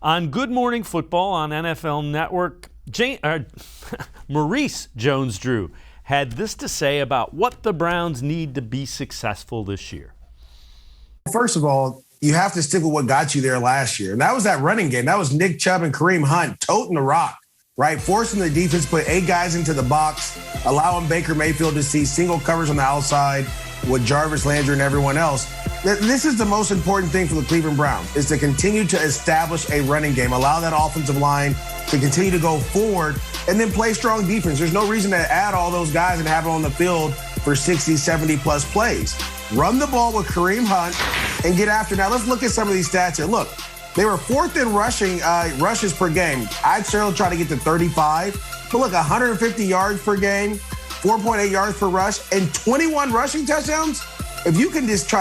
On Good Morning Football on NFL Network, Maurice Jones-Drew had this to say about what the Browns need to be successful this year. First of all, you have to stick with what got you there last year. And that was that running game. That was Nick Chubb and Kareem Hunt toting the rock, right? Forcing the defense, put 8 guys into the box, allowing Baker Mayfield to see single covers on the outside with Jarvis Landry and everyone else. This is the most important thing for the Cleveland Browns, is to continue to establish a running game, allow that offensive line to continue to go forward, and then play strong defense. There's no reason to add all those guys and have them on the field for 60, 70-plus plays. Run the ball with Kareem Hunt and get after. Now, let's look at some of these stats here. Look, they were 4th in rushes per game. I'd certainly try to get to 35. But look, 150 yards per game, 4.8 yards per rush, and 21 rushing touchdowns. If you can just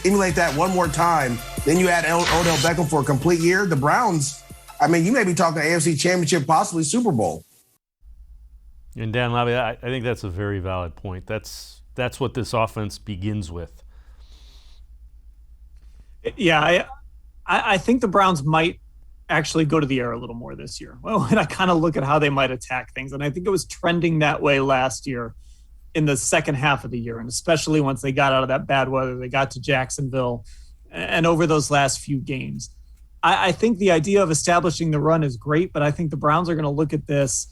emulate that one more time, then you add Odell Beckham for a complete year, the Browns, you may be talking AFC Championship, possibly Super Bowl. And Dan Labbe, I think that's a very valid point. That's what this offense begins with. Yeah, I think the Browns might actually go to the air a little more this year. Well, when I kind of look at how they might attack things, and I think it was trending that way last year in the second half of the year, and especially once they got out of that bad weather, they got to Jacksonville, and over those last few games. I think the idea of establishing the run is great, but I think the Browns are going to look at this,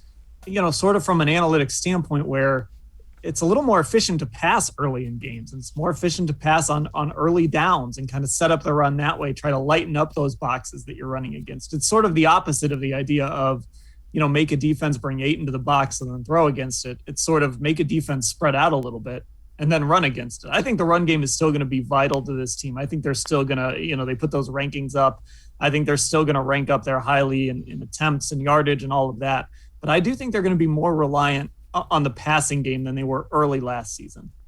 sort of from an analytics standpoint where it's a little more efficient to pass early in games. And it's more efficient to pass on early downs and kind of set up the run that way, try to lighten up those boxes that you're running against. It's sort of the opposite of the idea of, make a defense bring 8 into the box and then throw against it. It's sort of make a defense spread out a little bit and then run against it. I think the run game is still going to be vital to this team. I think they're still going to, they put those rankings up. I think they're still going to rank up there highly in attempts and yardage and all of that. But I do think they're going to be more reliant on the passing game than they were early last season.